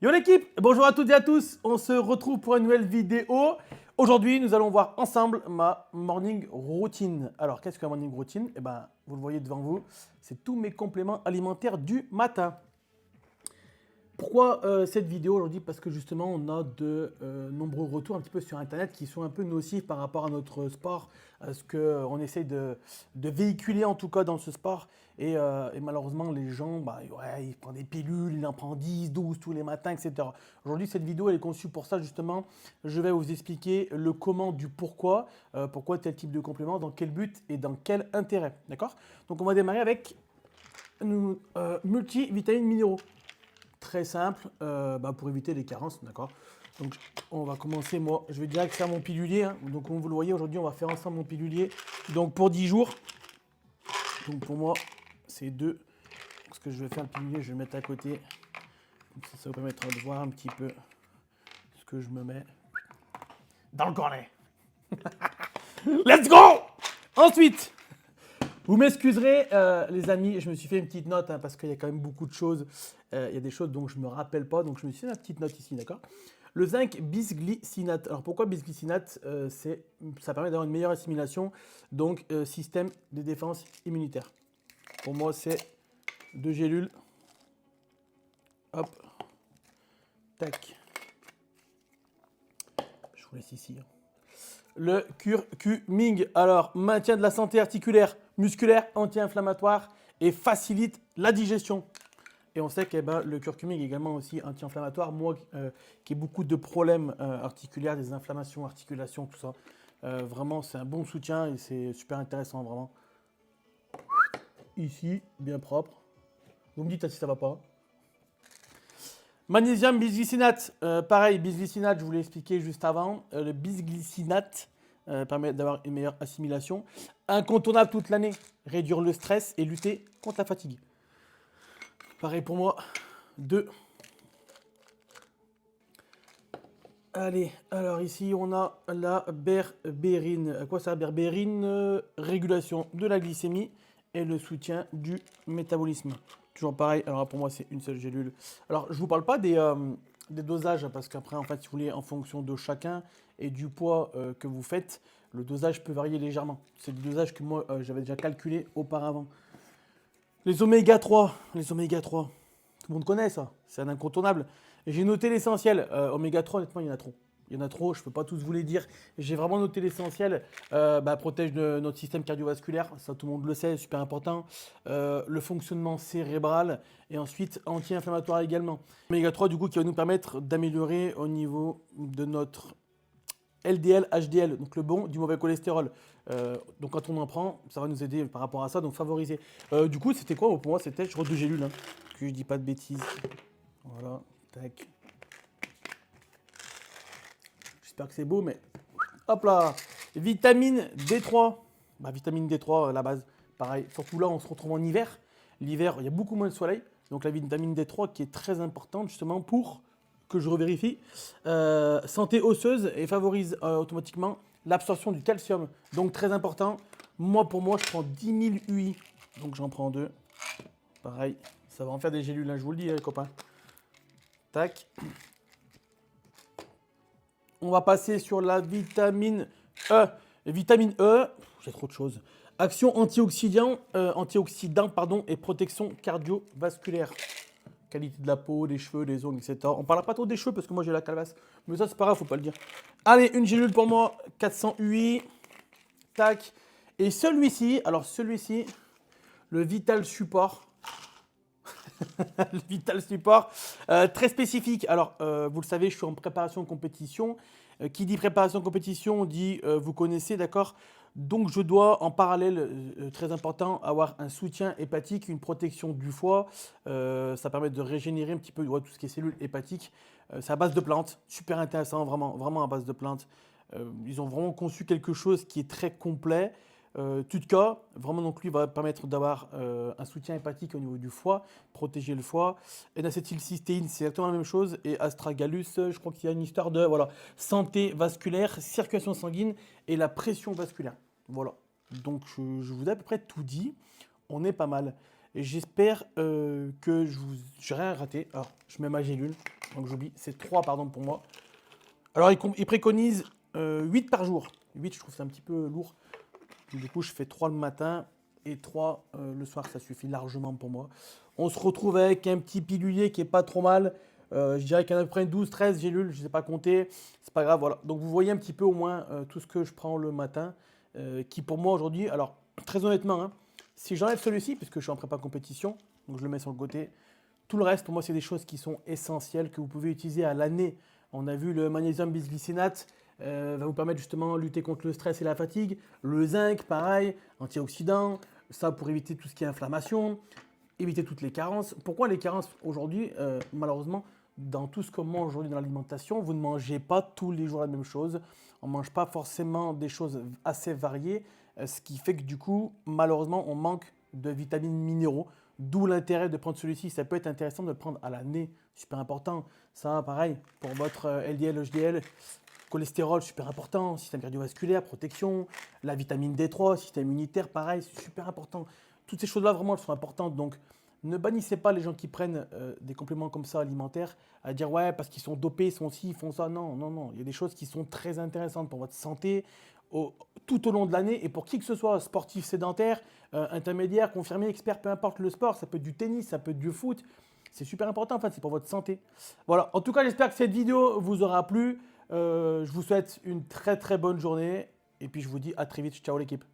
Yo l'équipe, bonjour à toutes et à tous, on se retrouve pour une nouvelle vidéo. Aujourd'hui, nous allons voir ensemble ma morning routine. Alors, qu'est-ce qu'un morning routine? Eh ben, vous le voyez devant vous, c'est tous mes compléments alimentaires du matin. Pourquoi cette vidéo aujourd'hui? Parce que justement, on a de nombreux retours un petit peu sur Internet qui sont un peu nocifs par rapport à notre sport, à ce qu'on essaye de véhiculer en tout cas dans ce sport. Et malheureusement, les gens, ouais, ils prennent des pilules, ils en prennent 10, 12 tous les matins, etc. Aujourd'hui, cette vidéo elle est conçue pour ça justement. Je vais vous expliquer le comment du pourquoi, pourquoi tel type de complément, dans quel but et dans quel intérêt. D'accord? Donc on va démarrer avec multivitamines minéraux. Très simple, pour éviter les carences, d'accord. Donc on va commencer, moi je vais direct faire mon pilulier, hein. Donc comme vous le voyez aujourd'hui on va faire ensemble mon pilulier. Donc pour 10 jours, donc pour moi c'est 2. Ce que je vais faire le pilulier, je vais le mettre à côté. Donc ça vous permettra de voir un petit peu ce que je me mets dans le cornet. Let's go. Ensuite, vous m'excuserez, les amis, je me suis fait une petite note, hein, parce qu'il y a quand même beaucoup de choses. Il y a des choses dont je ne me rappelle pas, donc je me suis fait une petite note ici, d'accord? Le zinc bisglycinate. Alors pourquoi bisglycinate? Ça permet d'avoir une meilleure assimilation, donc système de défense immunitaire. Pour moi, c'est 2 gélules. Hop. Tac. Je vous laisse ici. Le curcuming, alors maintien de la santé articulaire, musculaire, anti-inflammatoire et facilite la digestion. Et on sait que le curcuming est également aussi anti-inflammatoire. Moi qui ai beaucoup de problèmes articulaires, des inflammations, articulations, tout ça, vraiment c'est un bon soutien et c'est super intéressant vraiment. Ici, bien propre. Vous me dites si ça va pas. Magnésium bisglycinate, pareil, bisglycinate, je vous l'ai expliqué juste avant. Le bisglycinate permet d'avoir une meilleure assimilation. Incontournable toute l'année, réduire le stress et lutter contre la fatigue. Pareil pour moi, 2. Allez, alors ici on a la berbérine. À quoi ça, berbérine? Régulation de la glycémie et le soutien du métabolisme. Toujours pareil, alors pour moi c'est une seule gélule. Alors je ne vous parle pas des dosages, parce qu'après en fait si vous voulez, en fonction de chacun et du poids que vous faites, le dosage peut varier légèrement. C'est le dosage que moi j'avais déjà calculé auparavant. Les oméga 3, tout le monde connaît ça, c'est un incontournable. J'ai noté l'essentiel, oméga 3 honnêtement il y en a trop. Il y en a trop, je ne peux pas tous vous les dire. J'ai vraiment noté l'essentiel. Protège notre système cardiovasculaire, ça tout le monde le sait, super important. Le fonctionnement cérébral et ensuite anti-inflammatoire également. Oméga 3 du coup qui va nous permettre d'améliorer au niveau de notre LDL, HDL, donc le bon du mauvais cholestérol. Donc quand on en prend, ça va nous aider par rapport à ça, donc favoriser. Du coup c'était quoi? Pour moi c'était, je crois, 2 gélules, hein, que je dis pas de bêtises. Voilà, tac. J'espère que c'est beau, mais hop là. Vitamine D3. Vitamine D3, la base. Pareil, surtout là, on se retrouve en hiver. L'hiver, il y a beaucoup moins de soleil. Donc la vitamine D3 qui est très importante justement pour, que je revérifie, santé osseuse et favorise automatiquement l'absorption du calcium. Donc très important. Moi, pour moi, je prends 10 000 UI. Donc j'en prends 2. Pareil, ça va en faire des gélules, hein, je vous le dis, les copains. Tac. On va passer sur la vitamine E. Vitamine E, j'ai trop de choses. Action antioxydant, et protection cardiovasculaire. Qualité de la peau, des cheveux, des ongles, etc. On parlera pas trop des cheveux parce que moi j'ai la calebasse. Mais ça c'est pas grave, faut pas le dire. Allez, une gélule pour moi, 400 UI. Tac. Et celui-ci, le Vital Support. Le Vital Support, très spécifique. Alors, vous le savez, je suis en préparation de compétition. Qui dit préparation de compétition dit, vous connaissez, d'accord? Donc, je dois, en parallèle, très important, avoir un soutien hépatique, une protection du foie. Ça permet de régénérer un petit peu tout ce qui est cellules hépatiques. C'est à base de plantes, super intéressant, vraiment, vraiment à base de plantes. Ils ont vraiment conçu quelque chose qui est très complet. Tutka, vraiment donc lui va permettre d'avoir un soutien hépatique au niveau du foie, protéger le foie. N-acétylcystéine, c'est exactement la même chose. Et astragalus, je crois qu'il y a une histoire de santé vasculaire, circulation sanguine et la pression vasculaire. Voilà. Donc je vous ai à peu près tout dit. On est pas mal. Et j'espère que je n'ai rien raté. Alors, je mets ma gélule. Donc j'oublie, c'est 3 pardon pour moi. Alors il préconise 8 par jour. 8 je trouve c'est un petit peu lourd. Du coup je fais 3 le matin et 3 le soir, ça suffit largement pour moi. On se retrouve avec un petit pilulier qui est pas trop mal. Je dirais qu'il y en a à peu près 12-13 gélules, je ne sais pas compter, c'est pas grave, voilà. Donc vous voyez un petit peu au moins tout ce que je prends le matin, qui pour moi aujourd'hui, alors très honnêtement, hein, si j'enlève celui-ci, puisque je suis en prépa compétition, donc je le mets sur le côté, tout le reste pour moi c'est des choses qui sont essentielles, que vous pouvez utiliser à l'année. On a vu le magnésium bisglycinate, va vous permettre justement de lutter contre le stress et la fatigue. Le zinc, pareil, antioxydant, ça pour éviter tout ce qui est inflammation, éviter toutes les carences. Pourquoi les carences aujourd'hui, malheureusement, dans tout ce qu'on mange aujourd'hui dans l'alimentation, vous ne mangez pas tous les jours la même chose. On ne mange pas forcément des choses assez variées, ce qui fait que du coup, malheureusement, on manque de vitamines minéraux. D'où l'intérêt de prendre celui-ci. Ça peut être intéressant de le prendre à l'année, super important. Ça, pareil, pour votre LDL, HDL, cholestérol, super important. Système cardiovasculaire, protection. La vitamine D3, système immunitaire, pareil, c'est super important. Toutes ces choses-là, vraiment, elles sont importantes. Donc, ne bannissez pas les gens qui prennent des compléments comme ça alimentaires à dire ouais, parce qu'ils sont dopés, ils sont ci, ils font ça. Non, non, non. Il y a des choses qui sont très intéressantes pour votre santé tout au long de l'année et pour qui que ce soit, sportif, sédentaire, intermédiaire, confirmé, expert, peu importe le sport. Ça peut être du tennis, ça peut être du foot. C'est super important, en fait, c'est pour votre santé. Voilà, en tout cas, j'espère que cette vidéo vous aura plu. Je vous souhaite une très très bonne journée et puis je vous dis à très vite. Ciao l'équipe.